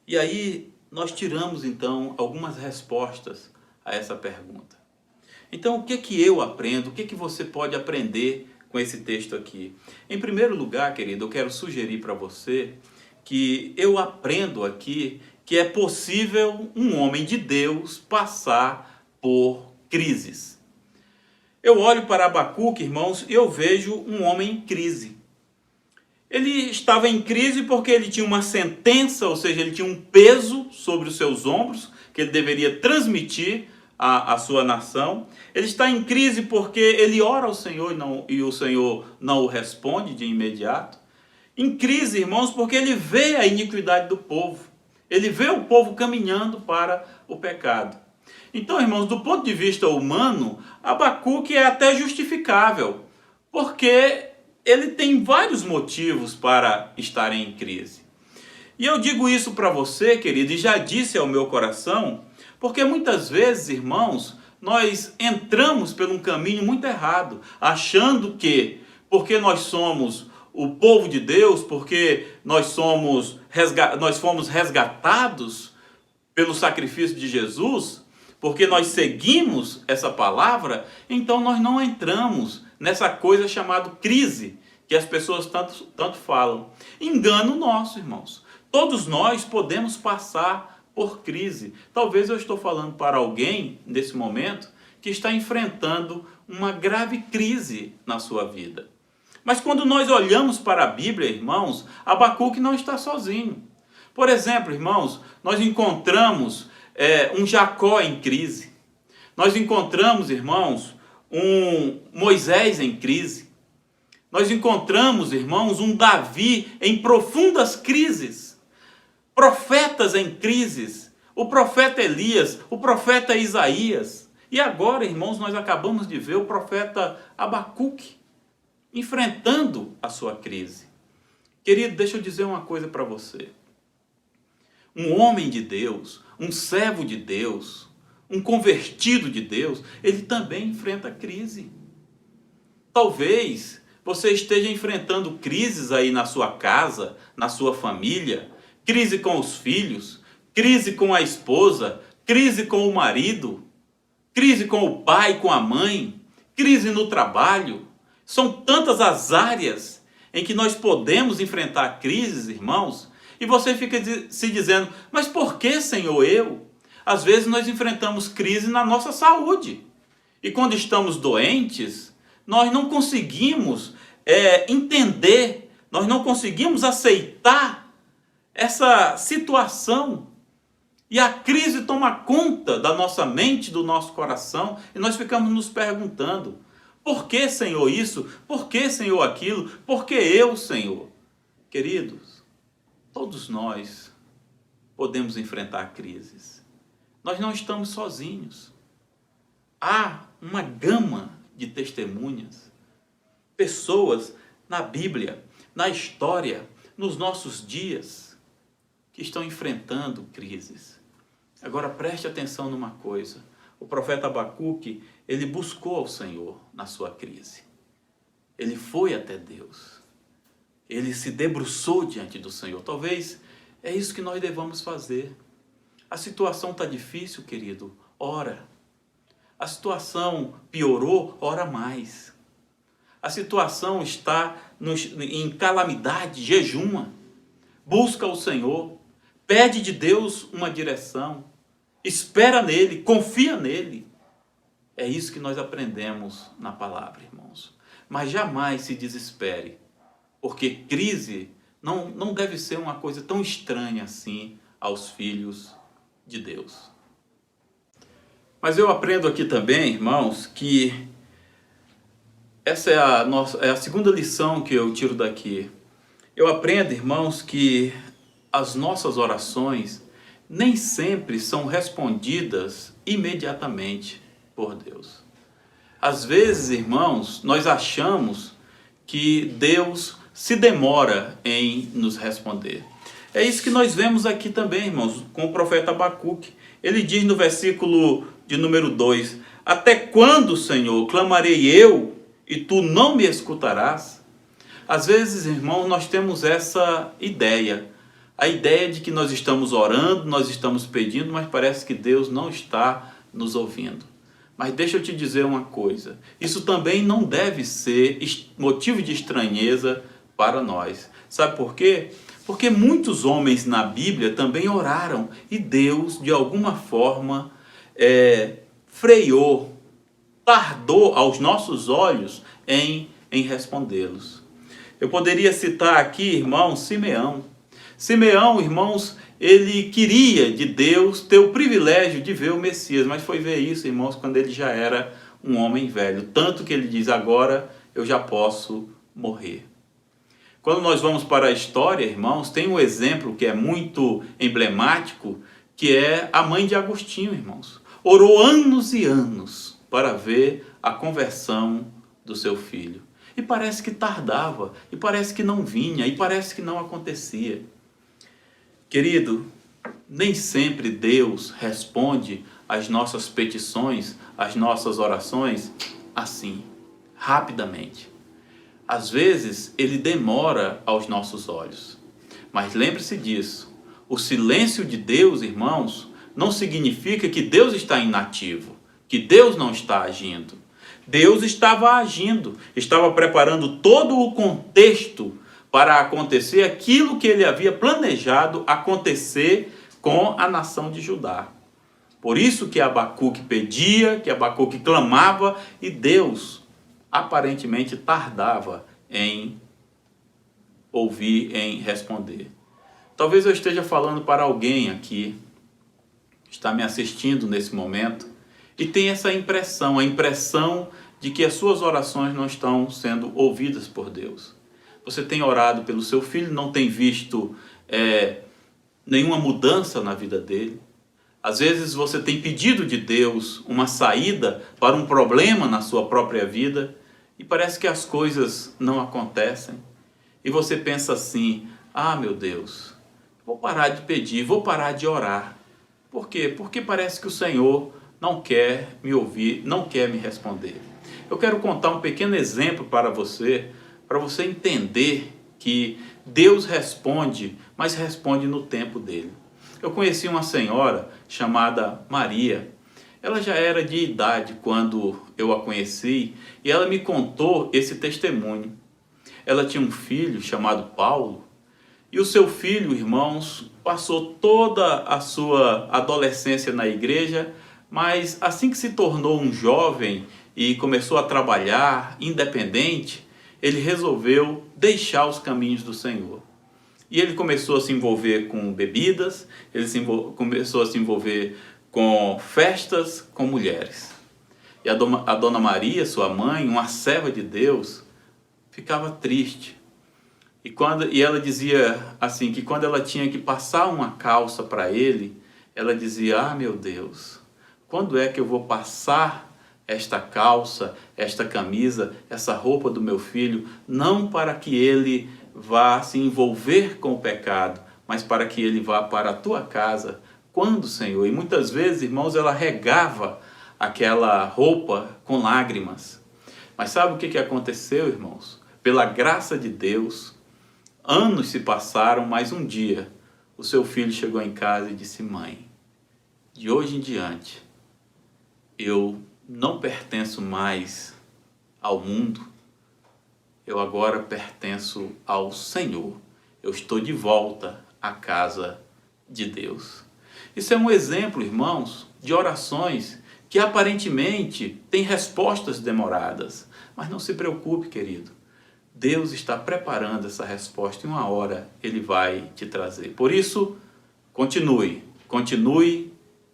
Speaker 4: E aí nós tiramos então algumas respostas a essa pergunta. Então, o que eu aprendo? O que você pode aprender com esse texto aqui? Em primeiro lugar, querido, eu quero sugerir para você que eu aprendo aqui que é possível um homem de Deus passar por crises. Eu olho para Abacuque, irmãos, e eu vejo um homem em crise. Ele estava em crise porque ele tinha uma sentença, ou seja, ele tinha um peso sobre os seus ombros, que ele deveria transmitir à sua nação. Ele está em crise porque ele ora ao Senhor e o Senhor não o responde de imediato. Em crise, irmãos, porque ele vê a iniquidade do povo. Ele vê o povo caminhando para o pecado. Então, irmãos, do ponto de vista humano, Abacuque é até justificável, porque ele tem vários motivos para estar em crise. E eu digo isso para você, querido, e já disse ao meu coração, porque muitas vezes, irmãos, nós entramos por um caminho muito errado, achando que, porque nós somos o povo de Deus, porque nós fomos resgatados pelo sacrifício de Jesus, porque nós seguimos essa palavra, então nós não entramos nessa coisa chamada crise, que as pessoas tanto falam. Engano nosso, irmãos. Todos nós podemos passar por crise. Talvez eu estou falando para alguém, nesse momento, que está enfrentando uma grave crise na sua vida. Mas quando nós olhamos para a Bíblia, irmãos, Abacuque não está sozinho. Por exemplo, irmãos, nós encontramos um Jacó em crise. Nós encontramos, irmãos, um Moisés em crise. Nós encontramos, irmãos, um Davi em profundas crises. Profetas em crises. O profeta Elias, o profeta Isaías. E agora, irmãos, nós acabamos de ver o profeta Abacuque enfrentando a sua crise. Querido, deixa eu dizer uma coisa para você. Um homem de Deus, um servo de Deus, um convertido de Deus, ele também enfrenta crise. Talvez você esteja enfrentando crises aí na sua casa, na sua família, crise com os filhos, crise com a esposa, crise com o marido, crise com o pai, com a mãe, crise no trabalho. São tantas as áreas em que nós podemos enfrentar crises, irmãos, e você fica se dizendo, mas por que, Senhor, eu? Às vezes nós enfrentamos crise na nossa saúde. E quando estamos doentes, nós não conseguimos entender, nós não conseguimos aceitar essa situação. E a crise toma conta da nossa mente, do nosso coração, e nós ficamos nos perguntando, por que, Senhor, isso? Por que, Senhor, aquilo? Por que eu, Senhor? Queridos, todos nós podemos enfrentar crises. Nós não estamos sozinhos. Há uma gama de testemunhas, pessoas na Bíblia, na história, nos nossos dias, que estão enfrentando crises. Agora preste atenção numa coisa. O profeta Abacuque, ele buscou ao Senhor na sua crise. Ele foi até Deus. Ele se debruçou diante do Senhor. Talvez é isso que nós devamos fazer. A situação está difícil, querido. Ora. A situação piorou, ora mais. A situação está em calamidade, jejuma. Busca o Senhor. Pede de Deus uma direção. Espera nele, confia nele. É isso que nós aprendemos na palavra, irmãos. Mas jamais se desespere, porque crise não deve ser uma coisa tão estranha assim aos filhos de Deus. Mas eu aprendo aqui também, irmãos, que essa é a segunda lição que eu tiro daqui. Eu aprendo, irmãos, que as nossas orações nem sempre são respondidas imediatamente por Deus. Às vezes, irmãos, nós achamos que Deus se demora em nos responder. É isso que nós vemos aqui também, irmãos, com o profeta Abacuque. Ele diz no versículo de número 2, até quando, Senhor, clamarei eu e tu não me escutarás? Às vezes, irmão, nós temos essa ideia. A ideia de que nós estamos orando, nós estamos pedindo, mas parece que Deus não está nos ouvindo. Mas deixa eu te dizer uma coisa. Isso também não deve ser motivo de estranheza para nós. Sabe por quê? Porque muitos homens na Bíblia também oraram e Deus, de alguma forma, freou, tardou aos nossos olhos em respondê-los. Eu poderia citar aqui, irmão, Simeão. Simeão, irmãos, ele queria de Deus ter o privilégio de ver o Messias, mas foi ver isso, irmãos, quando ele já era um homem velho. Tanto que ele diz, agora eu já posso morrer. Quando nós vamos para a história, irmãos, tem um exemplo que é muito emblemático, que é a mãe de Agostinho, irmãos. Orou anos e anos para ver a conversão do seu filho. E parece que tardava, e parece que não vinha, e parece que não acontecia. Querido, nem sempre Deus responde às nossas petições, às nossas orações, assim, rapidamente. Às vezes, Ele demora aos nossos olhos. Mas lembre-se disso, o silêncio de Deus, irmãos, não significa que Deus está inativo, que Deus não está agindo. Deus estava agindo, estava preparando todo o contexto para acontecer aquilo que ele havia planejado acontecer com a nação de Judá. Por isso que Abacuque pedia, que Abacuque clamava, e Deus aparentemente tardava em ouvir, em responder. Talvez eu esteja falando para alguém aqui, que está me assistindo nesse momento, e tem essa impressão, a impressão de que as suas orações não estão sendo ouvidas por Deus. Você tem orado pelo seu filho, não tem visto nenhuma mudança na vida dele. Às vezes você tem pedido de Deus uma saída para um problema na sua própria vida e parece que as coisas não acontecem. E você pensa assim, ah, meu Deus, vou parar de pedir, vou parar de orar. Por quê? Porque parece que o Senhor não quer me ouvir, não quer me responder. Eu quero contar um pequeno exemplo para você entender que Deus responde, mas responde no tempo dele. Eu conheci uma senhora chamada Maria. Ela já era de idade quando eu a conheci e ela me contou esse testemunho. Ela tinha um filho chamado Paulo e o seu filho, irmãos, passou toda a sua adolescência na igreja, mas assim que se tornou um jovem e começou a trabalhar independente, ele resolveu deixar os caminhos do Senhor. E ele começou a se envolver com bebidas, começou a se envolver com festas, com mulheres. E a dona Maria, sua mãe, uma serva de Deus, ficava triste. E ela dizia assim, que quando ela tinha que passar uma calça para ele, ela dizia, ah, meu Deus, quando é que eu vou passar esta calça, esta camisa, essa roupa do meu filho, não para que ele vá se envolver com o pecado, mas para que ele vá para a tua casa. Quando, Senhor? E muitas vezes, irmãos, ela regava aquela roupa com lágrimas. Mas sabe o que aconteceu, irmãos? Pela graça de Deus, anos se passaram, mas um dia o seu filho chegou em casa e disse, mãe, de hoje em diante, eu não pertenço mais ao mundo, eu agora pertenço ao Senhor. Eu estou de volta à casa de Deus. Isso é um exemplo, irmãos, de orações que aparentemente têm respostas demoradas. Mas não se preocupe, querido. Deus está preparando essa resposta e uma hora Ele vai te trazer. Por isso, continue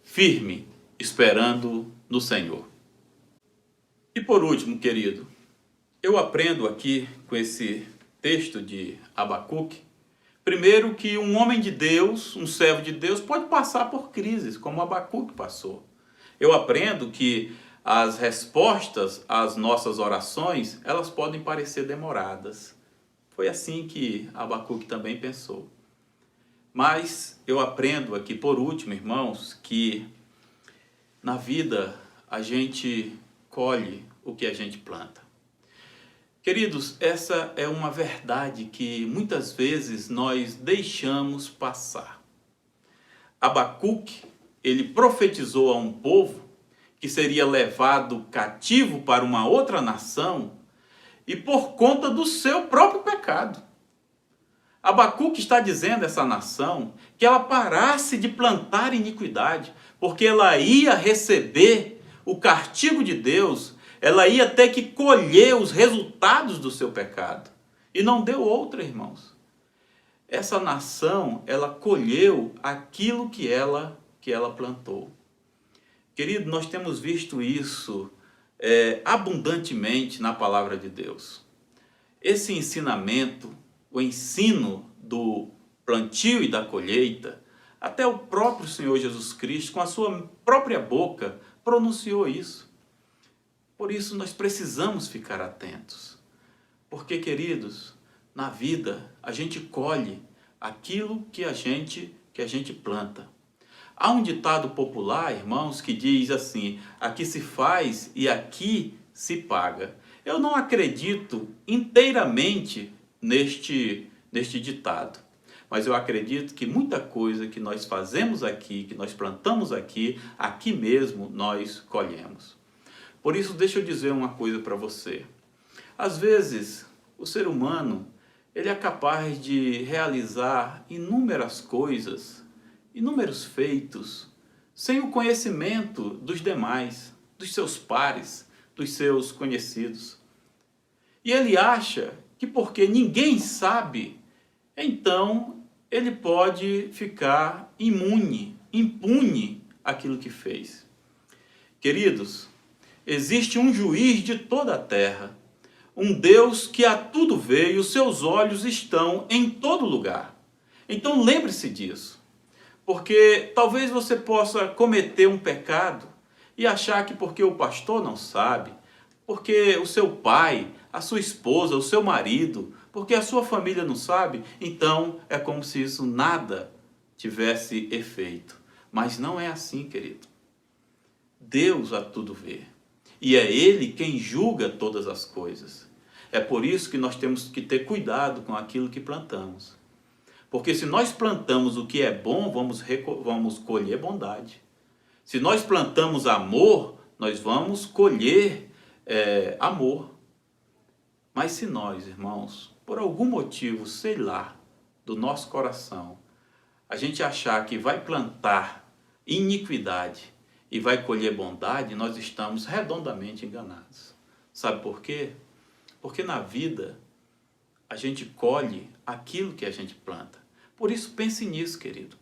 Speaker 4: firme, esperando no Senhor. E por último, querido, eu aprendo aqui com esse texto de Abacuque, primeiro que um homem de Deus, um servo de Deus, pode passar por crises, como Abacuque passou. Eu aprendo que as respostas às nossas orações, elas podem parecer demoradas. Foi assim que Abacuque também pensou. Mas eu aprendo aqui, por último, irmãos, que na vida a gente colhe o que a gente planta. Queridos, essa é uma verdade que muitas vezes nós deixamos passar. Abacuque, ele profetizou a um povo que seria levado cativo para uma outra nação e por conta do seu próprio pecado. Abacuque está dizendo a essa nação que ela parasse de plantar iniquidade, porque ela ia receber o castigo de Deus, ela ia ter que colher os resultados do seu pecado. E não deu outra, irmãos. Essa nação, ela colheu aquilo que ela plantou. Querido, nós temos visto isso abundantemente na palavra de Deus. Esse ensinamento, o ensino do plantio e da colheita, até o próprio Senhor Jesus Cristo, com a sua própria boca, pronunciou isso. Por isso nós precisamos ficar atentos. Porque, queridos, na vida a gente colhe aquilo que a gente planta. Há um ditado popular, irmãos, que diz assim: aqui se faz e aqui se paga. Eu não acredito inteiramente neste ditado, mas eu acredito que muita coisa que nós fazemos aqui, que nós plantamos aqui, aqui mesmo nós colhemos. Por isso, deixa eu dizer uma coisa para você. Às vezes, o ser humano, ele é capaz de realizar inúmeras coisas, inúmeros feitos, sem o conhecimento dos demais, dos seus pares, dos seus conhecidos. E ele acha que porque ninguém sabe, então ele pode ficar impune aquilo que fez. Queridos, existe um juiz de toda a terra, um Deus que a tudo vê e os seus olhos estão em todo lugar. Então lembre-se disso, porque talvez você possa cometer um pecado e achar que porque o pastor não sabe, porque o seu pai, a sua esposa, o seu marido, porque a sua família não sabe, então é como se isso nada tivesse efeito. Mas não é assim, querido. Deus a tudo vê. E é Ele quem julga todas as coisas. É por isso que nós temos que ter cuidado com aquilo que plantamos. Porque se nós plantamos o que é bom, vamos colher bondade. Se nós plantamos amor, nós vamos colher amor. Mas se nós, irmãos, por algum motivo, sei lá, do nosso coração, a gente achar que vai plantar iniquidade e vai colher bondade, nós estamos redondamente enganados. Sabe por quê? Porque na vida a gente colhe aquilo que a gente planta. Por isso pense nisso, querido.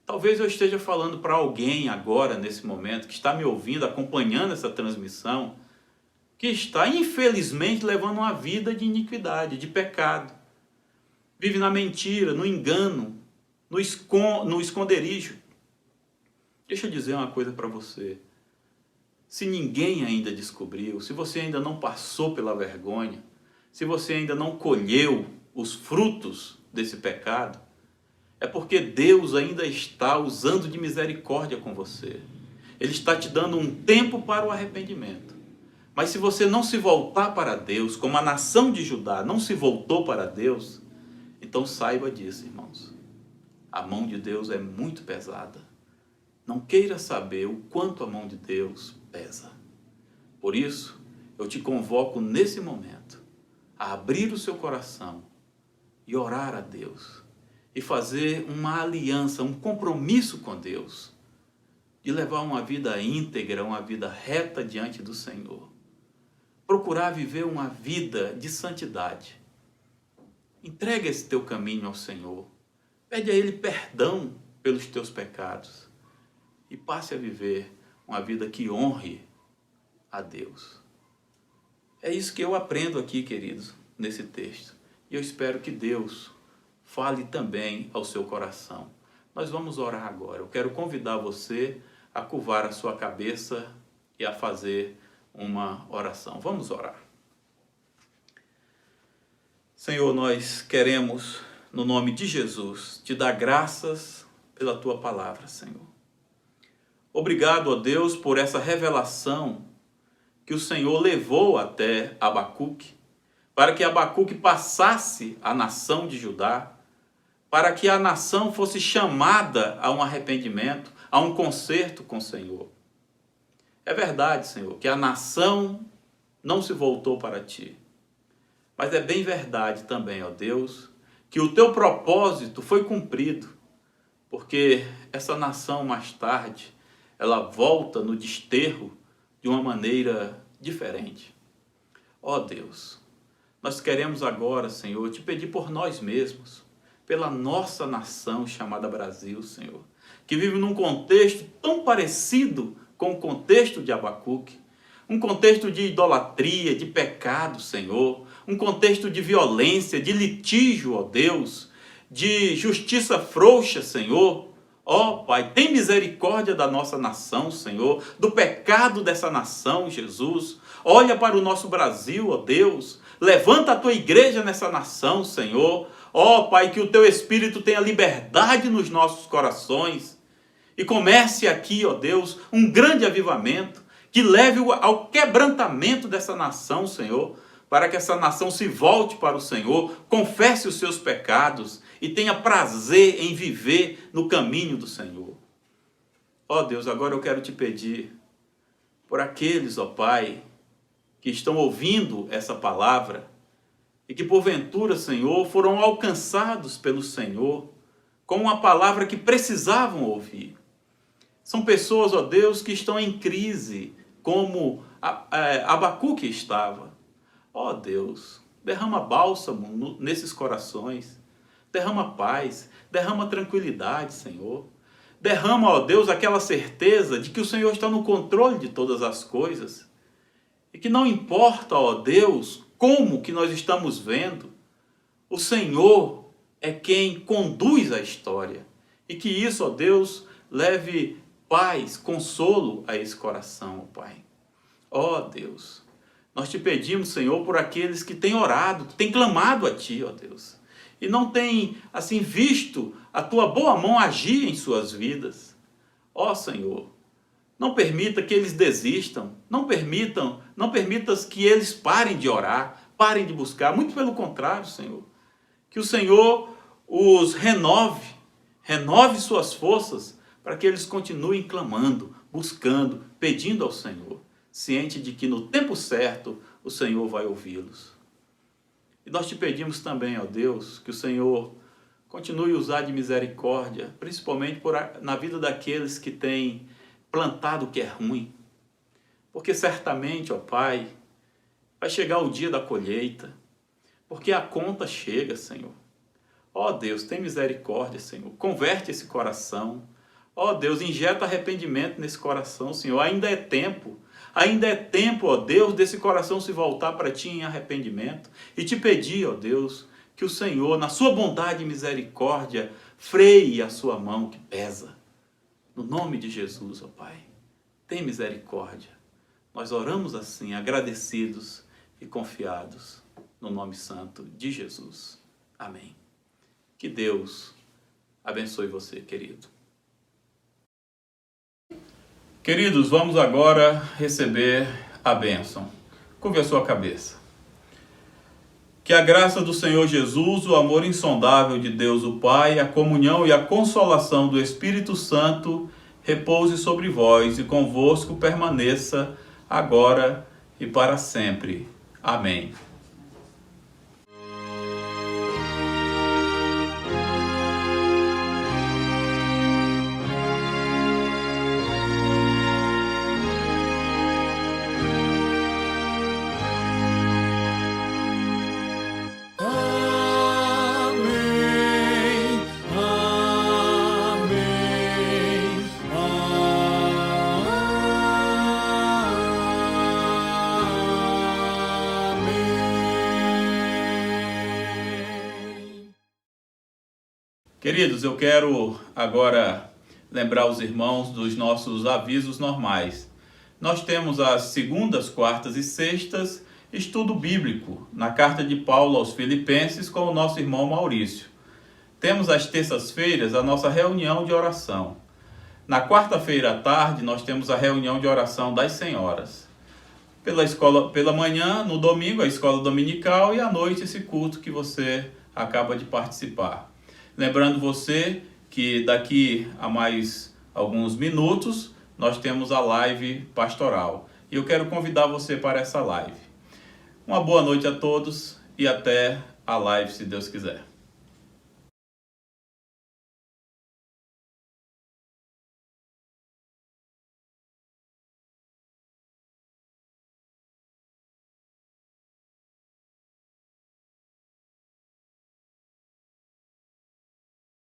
Speaker 4: Talvez eu esteja falando para alguém agora, nesse momento, que está me ouvindo, acompanhando essa transmissão, que está infelizmente levando uma vida de iniquidade, de pecado. Vive na mentira, no engano, no esconderijo. Deixa eu dizer uma coisa para você. Se ninguém ainda descobriu, se você ainda não passou pela vergonha, se você ainda não colheu os frutos desse pecado, é porque Deus ainda está usando de misericórdia com você. Ele está te dando um tempo para o arrependimento. Mas se você não se voltar para Deus, como a nação de Judá não se voltou para Deus, então saiba disso, irmãos. A mão de Deus é muito pesada. Não queira saber o quanto a mão de Deus pesa. Por isso, eu te convoco nesse momento a abrir o seu coração e orar a Deus. E fazer uma aliança, um compromisso com Deus. De levar uma vida íntegra, uma vida reta diante do Senhor. Procurar viver uma vida de santidade. Entrega esse teu caminho ao Senhor. Pede a Ele perdão pelos teus pecados. E passe a viver uma vida que honre a Deus. É isso que eu aprendo aqui, queridos, nesse texto. E eu espero que Deus fale também ao seu coração. Nós vamos orar agora. Eu quero convidar você a curvar a sua cabeça e a fazer uma oração. Vamos orar. Senhor, nós queremos, no nome de Jesus, te dar graças pela tua palavra, Senhor. Obrigado, ó Deus, por essa revelação que o Senhor levou até Abacuque, para que Abacuque passasse a nação de Judá, para que a nação fosse chamada a um arrependimento, a um conserto com o Senhor. É verdade, Senhor, que a nação não se voltou para ti. Mas é bem verdade também, ó Deus, que o teu propósito foi cumprido, porque essa nação mais tarde, ela volta no desterro de uma maneira diferente. Ó Deus, nós queremos agora, Senhor, te pedir por nós mesmos, pela nossa nação chamada Brasil, Senhor, que vive num contexto tão parecido com o contexto de Abacuque, um contexto de idolatria, de pecado, Senhor, um contexto de violência, de litígio, ó Deus, de justiça frouxa, Senhor. Ó Pai, tem misericórdia da nossa nação, Senhor, do pecado dessa nação, Jesus. Olha para o nosso Brasil, ó Deus, levanta a tua igreja nessa nação, Senhor. Ó Pai, que o teu Espírito tenha liberdade nos nossos corações e comece aqui, ó Deus, um grande avivamento que leve ao quebrantamento dessa nação, Senhor, para que essa nação se volte para o Senhor, confesse os seus pecados e tenha prazer em viver no caminho do Senhor. Ó Deus, agora eu quero te pedir por aqueles, ó Pai, que estão ouvindo essa palavra e que porventura, Senhor, foram alcançados pelo Senhor com uma palavra que precisavam ouvir. São pessoas, ó Deus, que estão em crise, como Abacuque estava. Ó Deus, derrama bálsamo nesses corações, derrama paz, derrama tranquilidade, Senhor. Derrama, ó Deus, aquela certeza de que o Senhor está no controle de todas as coisas. E que não importa, ó Deus, como que nós estamos vendo, o Senhor é quem conduz a história. E que isso, ó Deus, leve paz, consolo a esse coração, ó Pai. Ó Deus, nós te pedimos, Senhor, por aqueles que têm orado, que têm clamado a Ti, ó Deus, e não têm, assim, visto a Tua boa mão agir em suas vidas. Ó Senhor, não permita que eles desistam, não permitas que eles parem de orar, parem de buscar, muito pelo contrário, Senhor, que o Senhor os renove suas forças, para que eles continuem clamando, buscando, pedindo ao Senhor, ciente de que no tempo certo o Senhor vai ouvi-los. E nós te pedimos também, ó Deus, que o Senhor continue a usar de misericórdia, principalmente na vida daqueles que têm plantado o que é ruim. Porque certamente, ó Pai, vai chegar o dia da colheita, porque a conta chega, Senhor. Ó Deus, tem misericórdia, Senhor, converte esse coração. Ó Deus, injeta arrependimento nesse coração, Senhor, ainda é tempo, ó Deus, desse coração se voltar para Ti em arrependimento e te pedir, ó Deus, que o Senhor, na sua bondade e misericórdia, freie a sua mão que pesa. No nome de Jesus, ó Pai, tem misericórdia. Nós oramos assim, agradecidos e confiados, no nome santo de Jesus. Amém. Que Deus abençoe você, querido. Queridos, vamos agora receber a bênção. Curve a sua cabeça. Que a graça do Senhor Jesus, o amor insondável de Deus o Pai, a comunhão e a consolação do Espírito Santo repouse sobre vós e convosco permaneça agora e para sempre. Amém. Queridos, eu quero agora lembrar os irmãos dos nossos avisos normais. Nós temos as segundas, quartas e sextas estudo bíblico na carta de Paulo aos Filipenses com o nosso irmão Maurício. Temos às terças-feiras a nossa reunião de oração. Na quarta-feira à tarde nós temos a reunião de oração das senhoras. pela manhã, no domingo, a escola dominical, e à noite esse culto que você acaba de participar. Lembrando você que daqui a mais alguns minutos nós temos a live pastoral. E eu quero convidar você para essa live. Uma boa noite a todos e até a live, se Deus quiser.